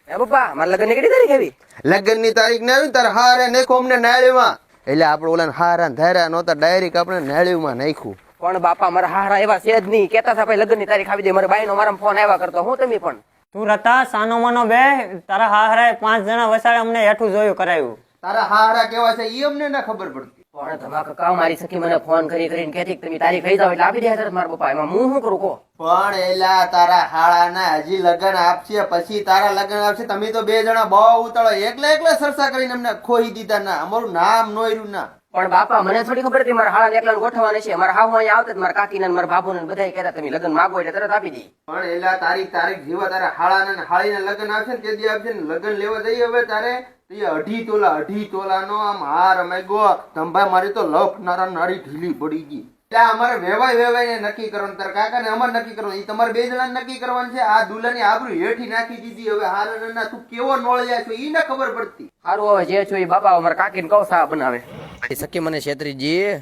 એ પપ્પા મારા લગ્ન ની કેટલી તારીખ આવી? લગ્ન ની તારીખ ને આવી તારે હારે નાખો અમને નાળીમાં. એટલે આપણે ઓલા હારા ધાર્યા નહોતા ડાયરેક્ટ આપણે નાળીમાં નાખ્યું. પણ બાપા મારા હારા એવા છે જ નહીં. કેતા હતા ભાઈ લગ્ન ની તારીખ આવી દે. મારા બાઈ નો મારા ફોન આવ્યા કરતો હું તમે પણ તું રતા સાનો માનો બે તારા હારે 5 જણા વસાડે અમને હેઠું જોયું કરાયું. તારા હારા કેવા છે એ અમને ના ખબર પડતી. પણ ધમાકા કામ મારી સખી મને ફોન કરીને કહેતી કે તમે તારીખ લઈ જાવ એટલે આપી દે મારા પપ્પા. એમાં હું શું કરું કહો? પણ એલા તારા હાળાના હજી લગ્ન આપશે પછી તારા લગ્ન આપશે. તમે તો બે જણા બહુ ઉતાળો એકલા સરસા કરીને અમને ખોઈ દીધા ના. અમારું નામ નોર્યું ના. પણ બાપા મને થોડી ખબર હતી મારા હાળા એકલા ગોઠવવાના છે. મારા હાહુ અહીંયા આવતા મારા કાકીના મારા બાબુ ને બધા કહેતા તમે લગ્ન માગો એટલે તરત આપી દઈ. પણ એલા તારીખ જેવા તારા હાળાના ને હાળીના લગ્ન આવશે ને તે દી આપશે ને લગ્ન લેવા જઈએ હવે તારે 2.5 તોલાનો આમ હાર અમે ગો ધંભા મારી તો લખનારા નારી ઢીલી પડી ગઈ. એટલે અમારે વેવાય ને નક્કી કરવાનું. તારા કાકા ને અમારે નક્કી કરવાનું. એ તમારે બે જણા નક્કી કરવાનું છે. આ દુલ્હાની આબરૂ હેઠી નાખી દીધી. હવે હારા તું કેવો નોળિયા છો ઈ ના ખબર પડતી. સારું હવે જે છો એ બાપા મારા કાકીને કહો સા બનાવે. સખી મને છેતરીજી